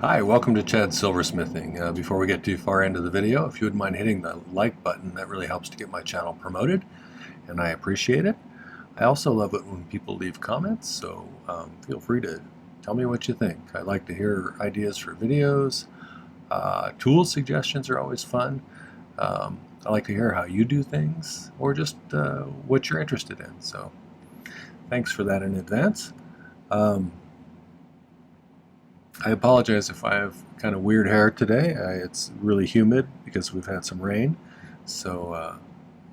Hi, welcome to Chad's Silversmithing. Before we get too far into the video, if you wouldn't mind hitting the like button, that really helps to get my channel promoted, and I appreciate it. I also love it when people leave comments, so feel free to tell me what you think. I like to hear ideas for videos. Tool suggestions are always fun. I like to hear how you do things, or just what you're interested in. So thanks for that in advance. I apologize if I have kind of weird hair today. It's really humid because we've had some rain, so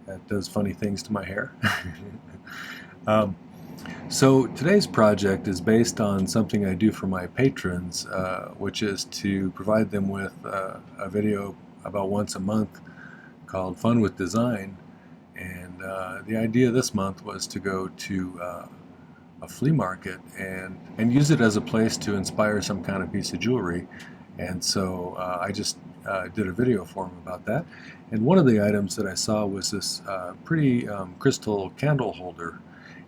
that does funny things to my hair. So today's project is based on something I do for my patrons, which is to provide them with a video about once a month called Fun with Design. And the idea this month was to go to a flea market and use it as a place to inspire some kind of piece of jewelry. And so I just did a video for him about that. And one of the items that I saw was this pretty crystal candle holder.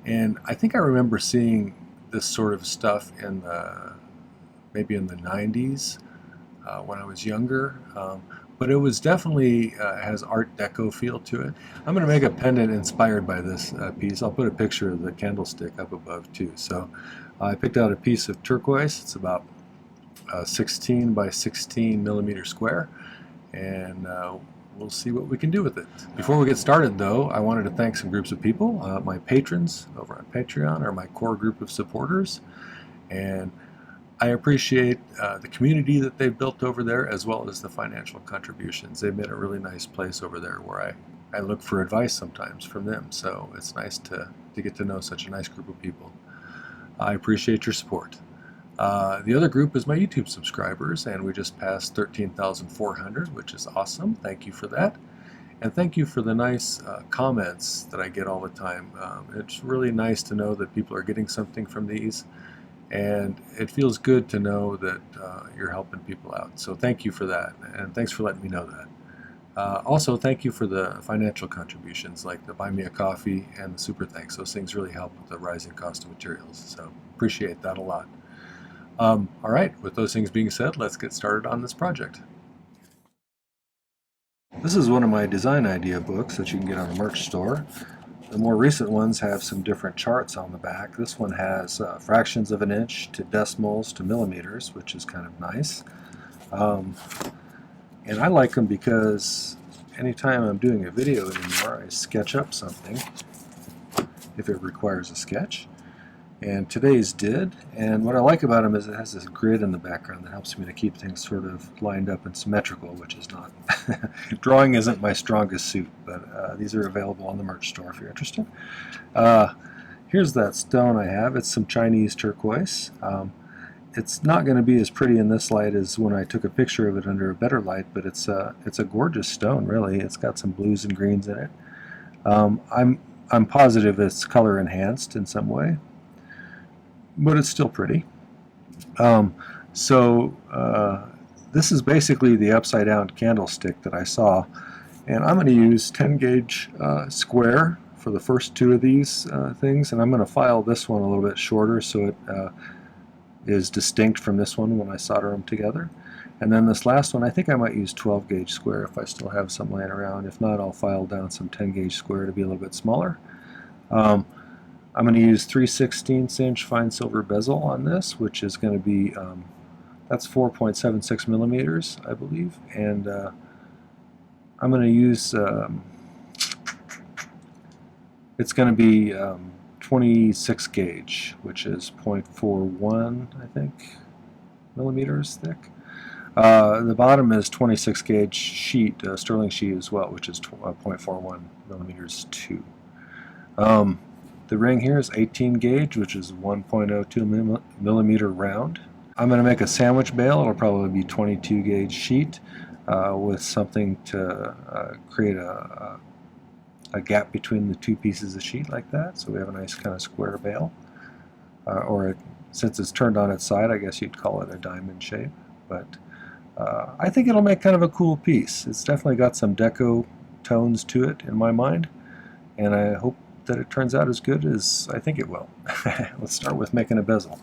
And I think I remember seeing this sort of stuff in maybe in the 90s when I was younger. But it was definitely has Art Deco feel to it. I'm going to make a pendant inspired by this piece. I'll put a picture of the candlestick up above too. So I picked out a piece of turquoise. It's about 16 by 16 millimeter square, and we'll see what we can do with it. Before we get started though, I wanted to thank some groups of people. My patrons over on Patreon are my core group of supporters, and I appreciate the community that they've built over there, as well as the financial contributions. They've been a really nice place over there where I look for advice sometimes from them, so it's nice to get to know such a nice group of people. I appreciate your support. The other group is my YouTube subscribers, and we just passed 13,400, which is awesome. Thank you for that. And thank you for the nice comments that I get all the time. It's really nice to know that people are getting something from these. And it feels good to know that you're helping people out. So thank you for that, and thanks for letting me know that. Also, thank you for the financial contributions, like the Buy Me a Coffee and the Super Thanks. Those things really help with the rising cost of materials, so appreciate that a lot. All right, with those things being said, let's get started on this project. This is one of my design idea books that you can get on the merch store. The more recent ones have some different charts on the back. This one has fractions of an inch to decimals to millimeters, which is kind of nice. And I like them because anytime I'm doing a video anymore, I sketch up something if it requires a sketch. And today's did. And what I like about them is it has this grid in the background that helps me to keep things sort of lined up and symmetrical, which is not. Drawing isn't my strongest suit, but these are available on the merch store if you're interested. Here's that stone I have. It's some Chinese turquoise. It's not going to be as pretty in this light as when I took a picture of it under a better light, but it's a gorgeous stone, really. It's got some blues and greens in it. I'm positive it's color enhanced in some way, but it's still pretty. This is basically the upside down candlestick that I saw, and I'm going to use 10 gauge square for the first two of these things, and I'm going to file this one a little bit shorter so it is distinct from this one when I solder them together. And then this last one, I think I might use 12 gauge square if I still have some laying around. If not, I'll file down some 10 gauge square to be a little bit smaller. I'm going to use 3/16 inch fine silver bezel on this, which is going to be, that's 4.76 millimeters, I believe. And I'm going to use, it's going to be 26 gauge, which is 0.41, I think, millimeters thick. The bottom is 26 gauge sheet, sterling sheet as well, which is 0.41 millimeters too. The ring here is 18 gauge, which is 1.02 millimeter round. I'm going to make a sandwich bail. It'll probably be 22 gauge sheet with something to create a gap between the two pieces of sheet like that. So we have a nice kind of square bail. Since it's turned on its side, I guess you'd call it a diamond shape. But I think it'll make kind of a cool piece. It's definitely got some deco tones to it in my mind, and I hope that it turns out as good as I think it will. Let's start with making a bezel.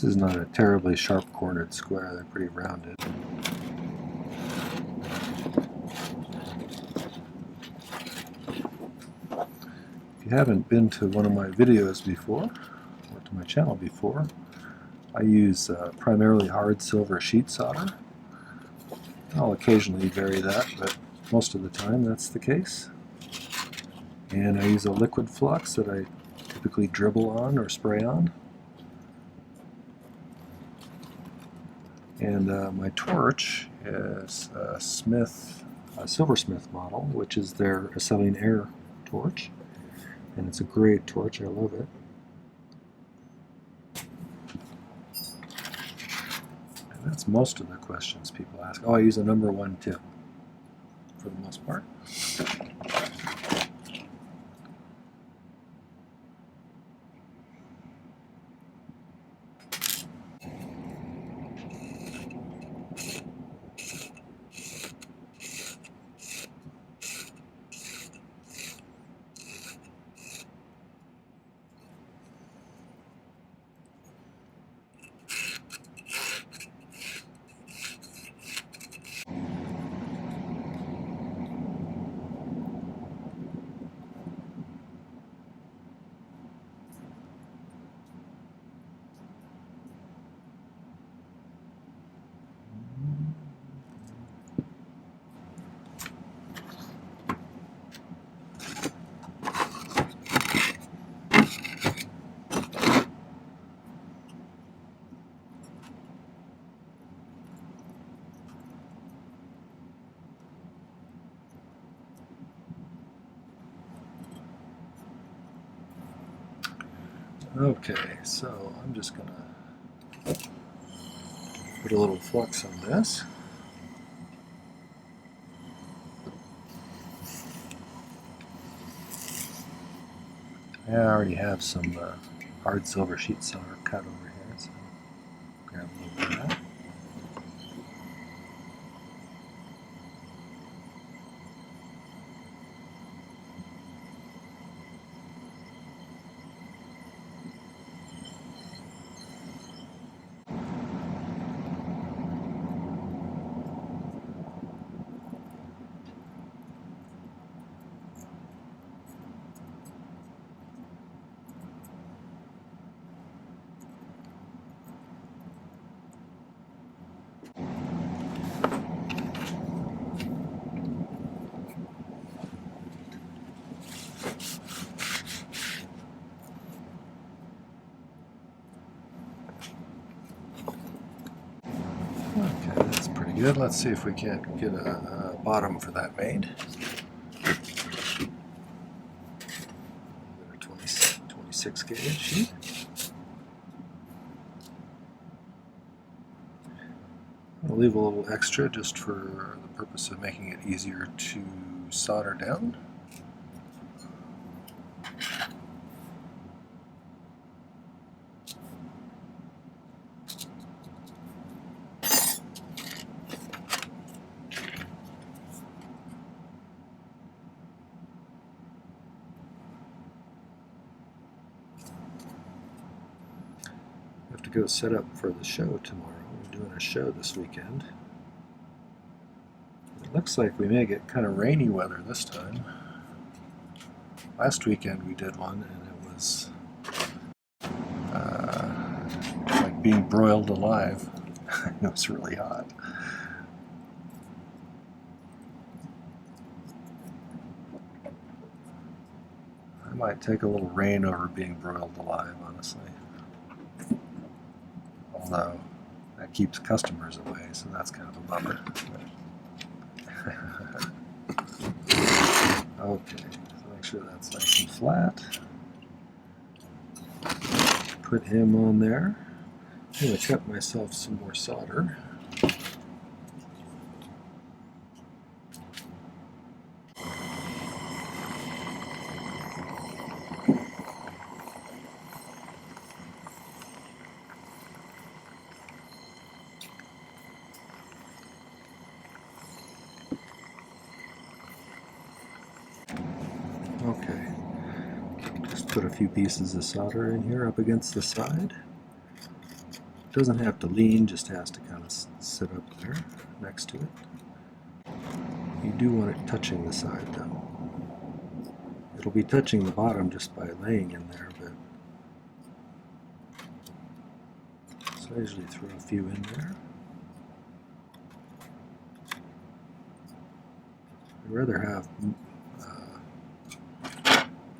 This is not a terribly sharp-cornered square, they're pretty rounded. If you haven't been to one of my videos before, or to my channel before, I use primarily hard silver sheet solder. I'll occasionally vary that, but most of the time that's the case. And I use a liquid flux that I typically dribble on or spray on. And my torch is a Silversmith model, which is their acetylene air torch. And it's a great torch, I love it. And that's most of the questions people ask. Oh, I use a #1 tip for the most part. Okay, so I'm just going to put a little flux on this. I already have some hard silver sheet solder cut over here, so grab a little bit of that. Okay, that's pretty good. Let's see if we can't get a bottom for that made. 26 gauge sheet. I'll leave a little extra just for the purpose of making it easier to solder down. I have to go set up for the show tomorrow. We're doing a show this weekend. It looks like we may get kind of rainy weather this time. Last weekend we did one and it was like being broiled alive. It was really hot. I might take a little rain over being broiled alive, honestly. Although that keeps customers away, so that's kind of a bummer. Okay, so make sure that's nice and flat. Put him on there. I'm going to cut myself some more solder. Okay, just put a few pieces of solder in here up against the side. doesn't have to lean, just has to kind of sit up there next to it. You do want it touching the side though. It'll be touching the bottom just by laying in there, but so I usually throw a few in there. I'd rather have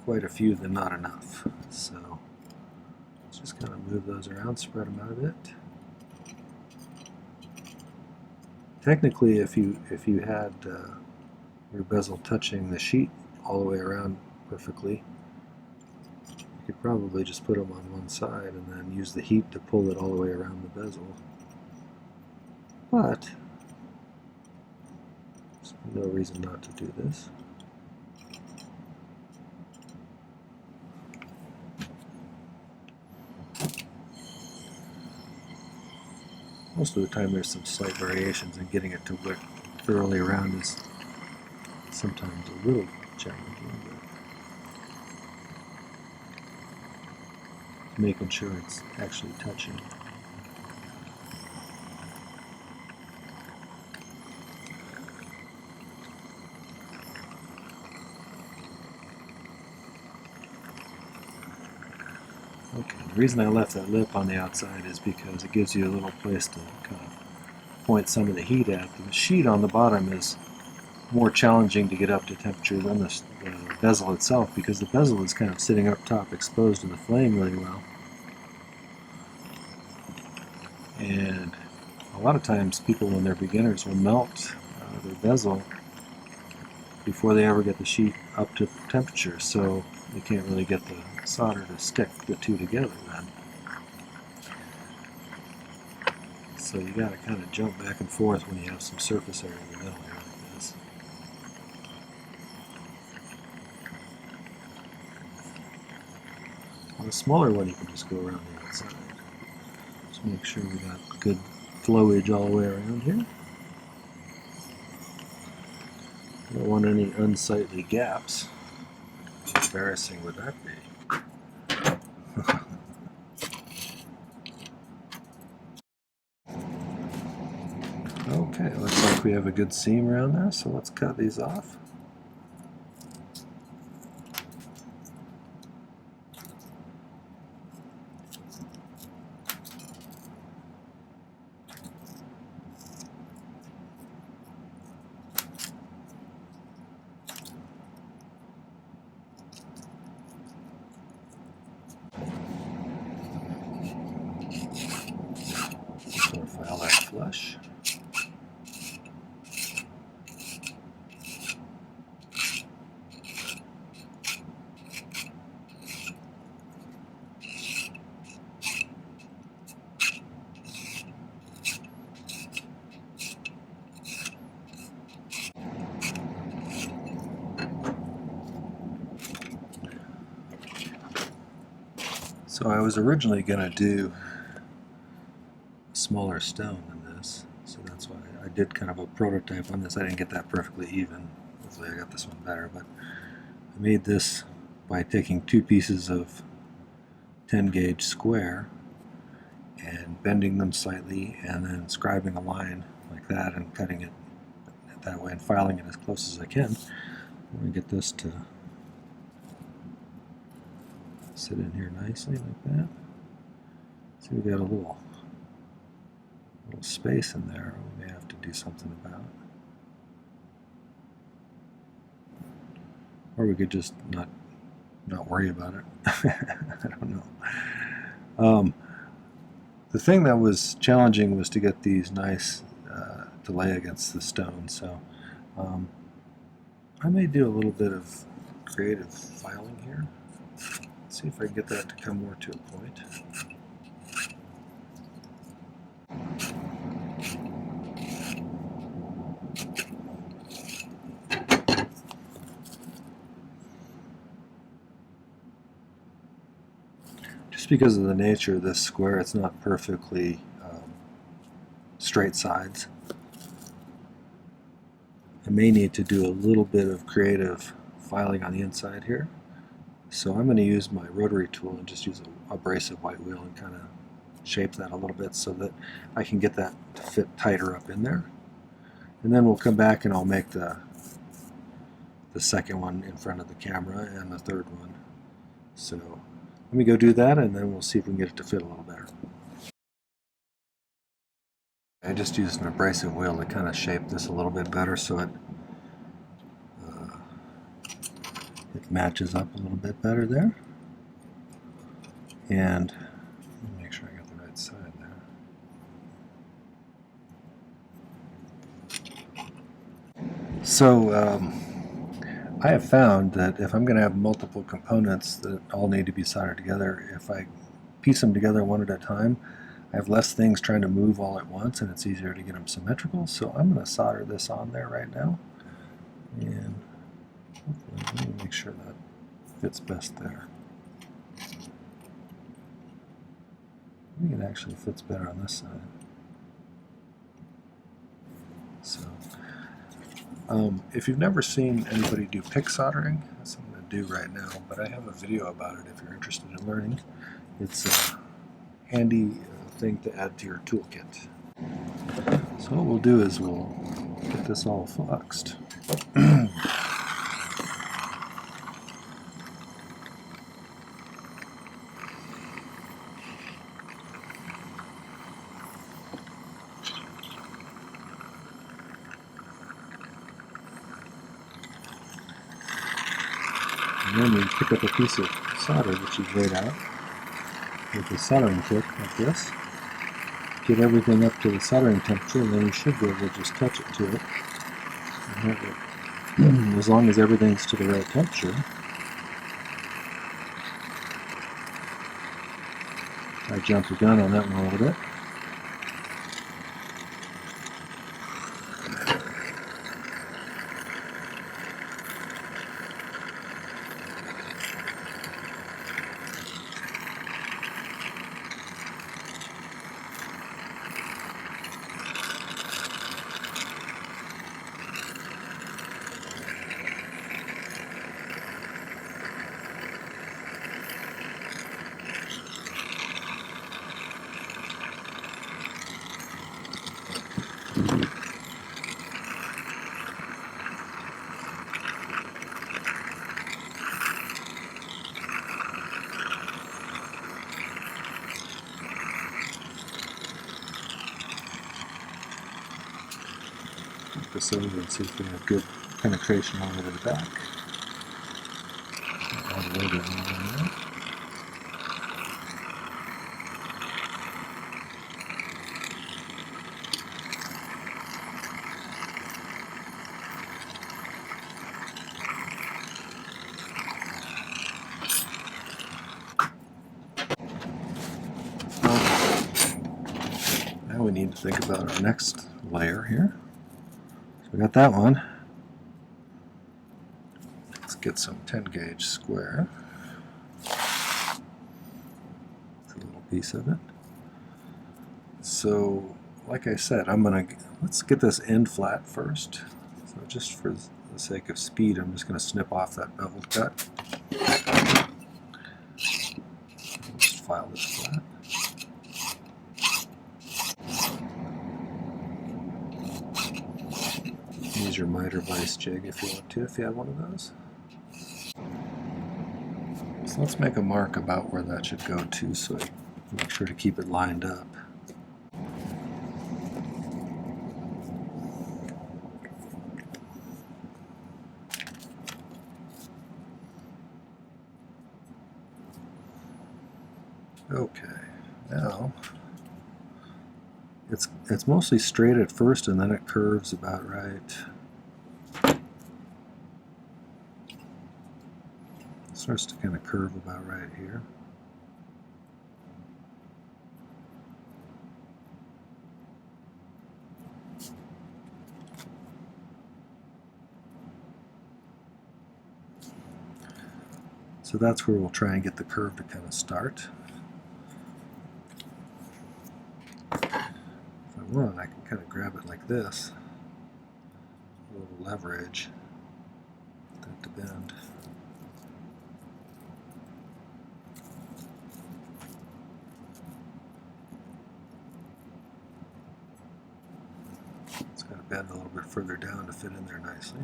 quite a few than not enough. So just kind of move those around, spread them out a bit. Technically, if you had your bezel touching the sheet all the way around perfectly, you could probably just put them on one side and then use the heat to pull it all the way around the bezel. But there's no reason not to do this. Most of the time there's some slight variations, and getting it to work thoroughly around is sometimes a little challenging, but making sure it's actually touching. Okay, the reason I left that lip on the outside is because it gives you a little place to kind of point some of the heat at. The sheet on the bottom is more challenging to get up to temperature than the bezel itself, because the bezel is kind of sitting up top exposed to the flame really well. And a lot of times people, when they're beginners, will melt their bezel before they ever get the sheet up to temperature, so they can't really get the solder to stick the two together then. So you got to kind of jump back and forth when you have some surface area in the middle here like this. On a smaller one you can just go around the outside. Just make sure we got good flowage all the way around here. Don't want any unsightly gaps. How embarrassing would that be? Okay, looks like we have a good seam around there, so let's cut these off. File that flush. So I was originally going to do a smaller stone than this, so that's why I did kind of a prototype on this. I didn't get that perfectly even. Hopefully I got this one better, but I made this by taking two pieces of 10 gauge square and bending them slightly and then scribing a line like that and cutting it that way and filing it as close as I can. I'm going to get this to sit in here nicely like that. See, we got a little space in there we may have to do something about. Or we could just not worry about it. I don't know. The thing that was challenging was to get these nice to lay against the stone, so I may do a little bit of creative filing here. Let's see if I can get that to come more to a point. Just because of the nature of this square, it's not perfectly straight sides. I may need to do a little bit of creative filing on the inside here. So I'm going to use my rotary tool and just use a abrasive white wheel and kind of shape that a little bit so that I can get that to fit tighter up in there. And then we'll come back and I'll make the second one in front of the camera and the third one. So let me go do that, and then we'll see if we can get it to fit a little better. I just used an abrasive wheel to kind of shape this a little bit better so it matches up a little bit better there. And let me make sure I got the right side there. So I have found that if I'm going to have multiple components that all need to be soldered together, if I piece them together one at a time, I have less things trying to move all at once, and it's easier to get them symmetrical. So I'm going to solder this on there right now, and hopefully let me make sure that fits best there. I think it actually fits better on this side. So, if you've never seen anybody do pick soldering, that's what I'm going to do right now, but I have a video about it if you're interested in learning. It's a handy thing to add to your toolkit. So what we'll do is we'll get this all fluxed. And then you pick up a piece of solder that you've laid out with a soldering kit like this. Get everything up to the soldering temperature, and then you should be able to just touch it to it. And have it, as long as everything's to the right temperature. I jumped the gun on that one a little bit. This over and see if we have good penetration all over the back. All the way down there. Now we need to think about our next layer here. So we got that one. Let's get some 10 gauge square. It's a little piece of it. So, like I said, let's get this end flat first. So just for the sake of speed, I'm just going to snip off that beveled cut. Just file this flat. Use your miter vise jig if you want to, if you have one of those. So let's make a mark about where that should go to, so make sure to keep it lined up. Okay, now it's mostly straight at first, and then it curves about right. It starts to kind of curve about right here. So that's where we'll try and get the curve to kind of start. If I want, I can kind of grab it like this, a little leverage, get that to bend. It's got to bend a little bit further down to fit in there nicely.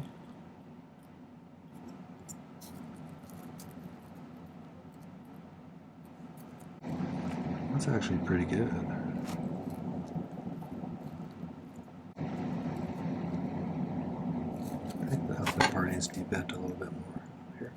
That's actually pretty good. I think the upper part needs to be bent a little bit more here.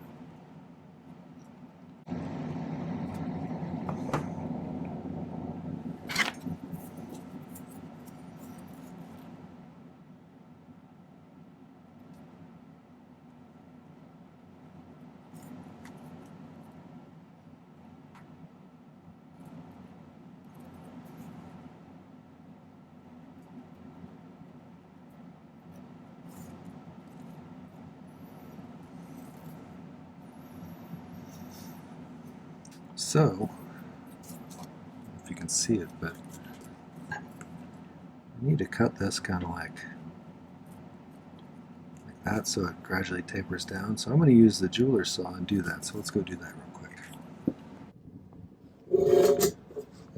So, if you can see it, but I need to cut this kind of like that so it gradually tapers down. So I'm going to use the jeweler's saw and do that. So let's go do that real quick.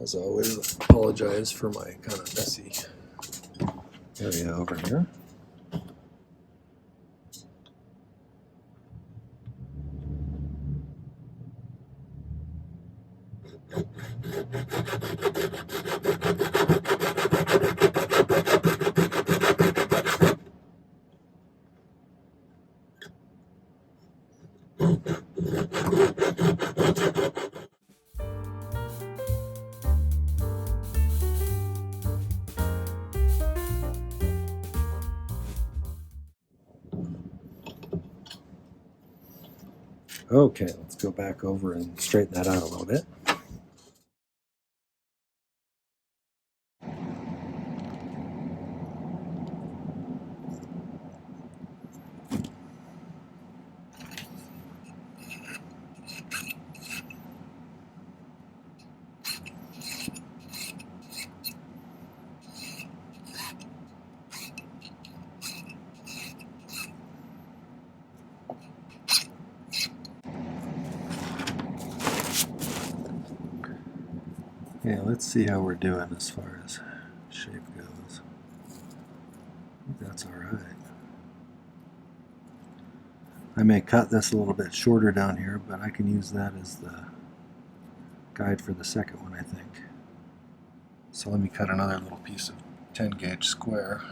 As always, apologize for my kind of messy area over here. Okay, let's go back over and straighten that out a little bit. Yeah, let's see how we're doing as far as shape goes. I think that's alright. I may cut this a little bit shorter down here, but I can use that as the guide for the second one, I think. So let me cut another little piece of 10 gauge square.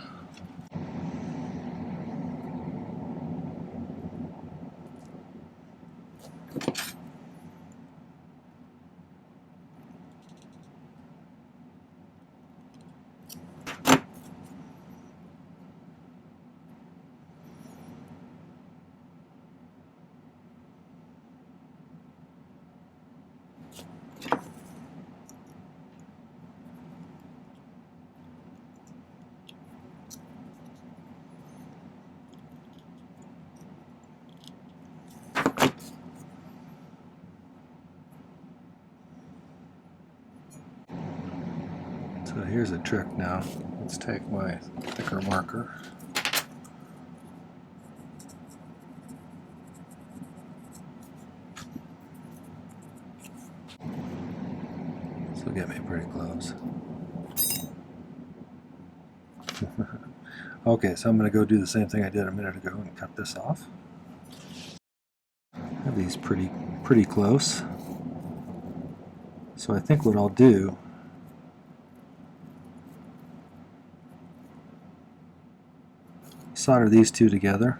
So here's a trick now. Let's take my thicker marker. This will get me pretty close. Okay, so I'm going to go do the same thing I did a minute ago and cut this off. I have these pretty close. So I think what I'll do solder these two together,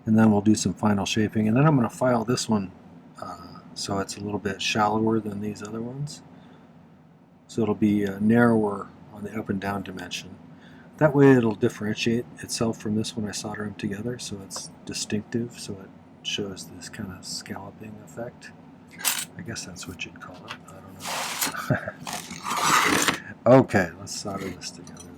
and then we'll do some final shaping, and then I'm going to file this one so it's a little bit shallower than these other ones, so it'll be narrower on the up and down dimension. That way it'll differentiate itself from this when I solder them together, so it's distinctive, so it shows this kind of scalloping effect. I guess that's what you'd call it. I don't know. Okay, let's solder this together then.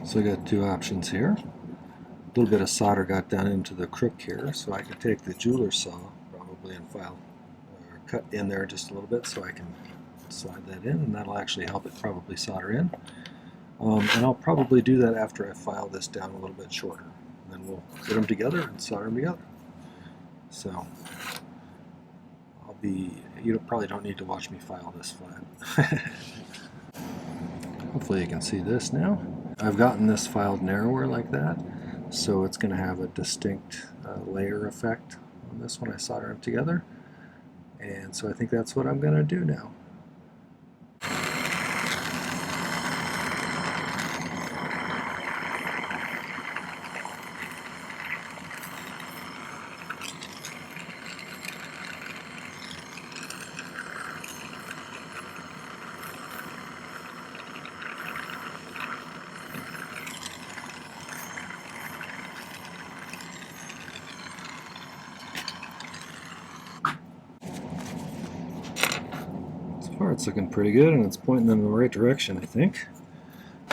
So I got two options here. A little bit of solder got down into the crook here, so I can take the jeweler saw probably and file or cut in there just a little bit so I can slide that in, and that'll actually help it probably solder in. And I'll probably do that after I file this down a little bit shorter. And then we'll put them together and solder them together. So you probably don't need to watch me file this flat. Hopefully you can see this now. I've gotten this filed narrower like that, so it's going to have a distinct layer effect on this when I solder them together. And so I think that's what I'm going to do now. It's looking pretty good, and it's pointing in the right direction, I think.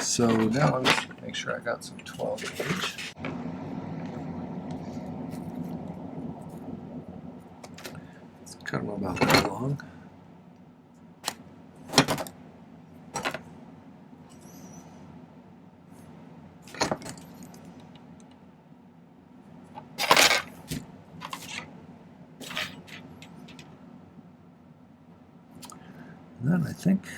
So now let me make sure I got some 12 gauge. Let's cut them about that long. And then I think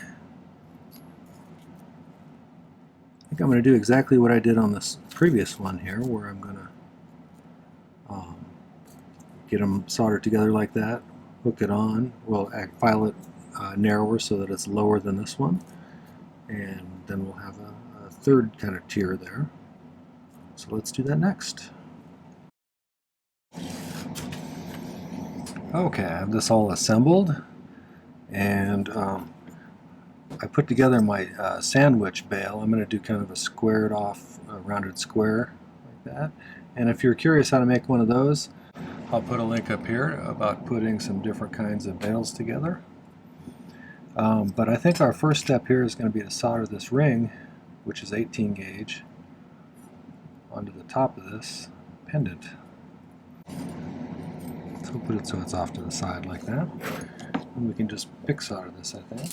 I'm going to do exactly what I did on this previous one here, where I'm going to get them soldered together like that, hook it on, well, file it narrower so that it's lower than this one, and then we'll have a third kind of tier there. So let's do that next. Okay, I have this all assembled, and I put together my sandwich bail. I'm going to do kind of a squared off, rounded square like that. And if you're curious how to make one of those, I'll put a link up here about putting some different kinds of bails together. But I think our first step here is going to be to solder this ring, which is 18 gauge, onto the top of this pendant. So we'll put it so it's off to the side like that. And we can just pick solder this, I think.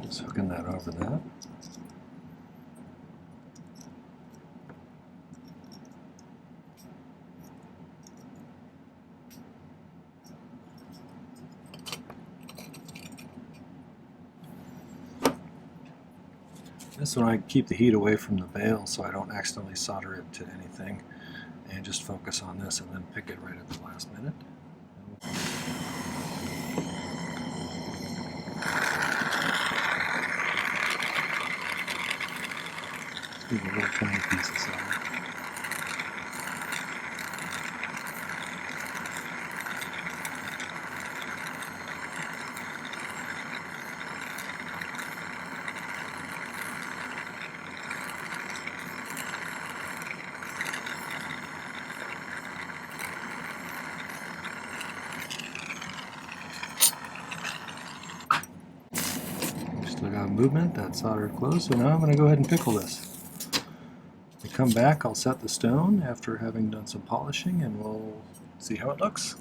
Just hooking that over that. This one I keep the heat away from the bail so I don't accidentally solder it to anything, and just focus on this and then pick it right at the last minute. Leave a little tiny piece of solder. Still got movement, that's soldered close, so now I'm going to go ahead and pickle this. When I come back, I'll set the stone after having done some polishing, and we'll see how it looks.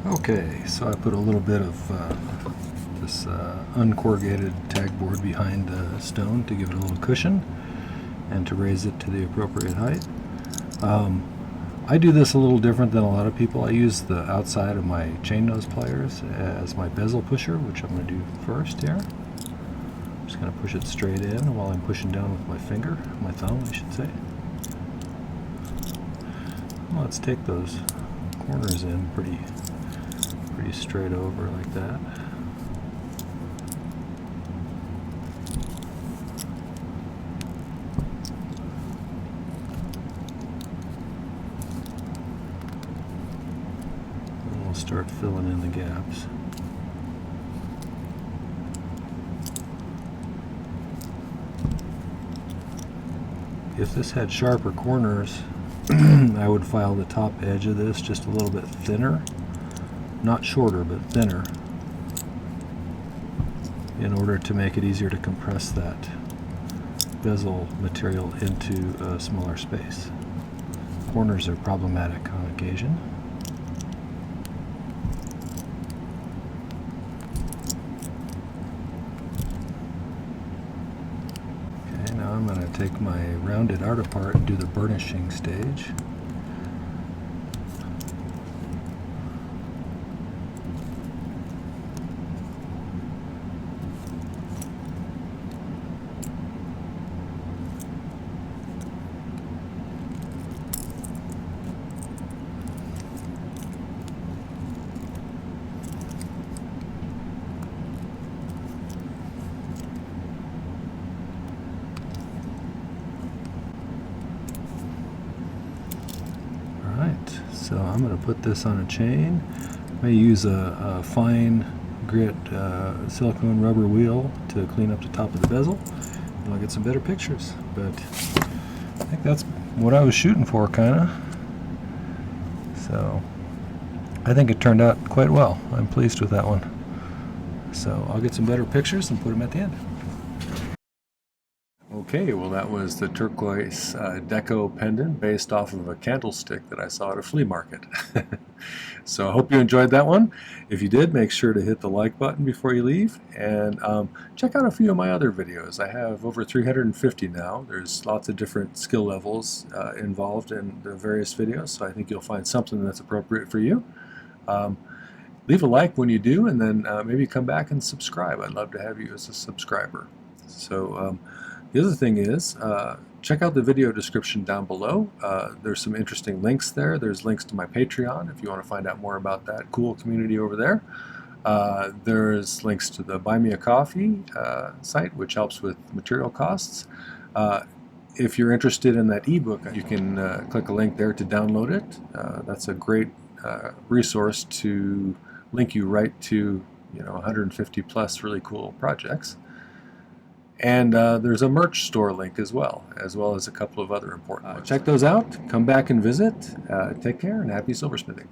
Okay, so I put a little bit of this uncorrugated tag board behind the stone to give it a little cushion and to raise it to the appropriate height. I do this a little different than a lot of people. I use the outside of my chain nose pliers as my bezel pusher, which I'm going to do first here. I'm just going to push it straight in while I'm pushing down with my finger, my thumb I should say. Well, let's take those corners in pretty straight over like that. And we'll start filling in the gaps. If this had sharper corners, I would file the top edge of this just a little bit thinner. Not shorter, but thinner, in order to make it easier to compress that bezel material into a smaller space. Corners are problematic on occasion. Okay, now I'm going to take my rounded art apart and do the burnishing stage. So I'm going to put this on a chain. I may use a fine grit silicone rubber wheel to clean up the top of the bezel, and I'll get some better pictures. But I think that's what I was shooting for, kind of. So I think it turned out quite well. I'm pleased with that one. So I'll get some better pictures and put them at the end. Okay, well that was the Turquoise Deco pendant based off of a candlestick that I saw at a flea market. So I hope you enjoyed that one. If you did, make sure to hit the like button before you leave, and check out a few of my other videos. I have over 350 now. There's lots of different skill levels involved in the various videos, so I think you'll find something that's appropriate for you. Leave a like when you do, and then maybe come back and subscribe. I'd love to have you as a subscriber. So the other thing is, check out the video description down below. There's some interesting links there. There's links to my Patreon if you want to find out more about that cool community over there. There's links to the Buy Me a Coffee site, which helps with material costs. If you're interested in that ebook, you can click a link there to download it. That's a great resource to link you right to 150 plus really cool projects. And there's a merch store link as well as a couple of other important ones. Check those out. Come back and visit. Take care and happy silversmithing.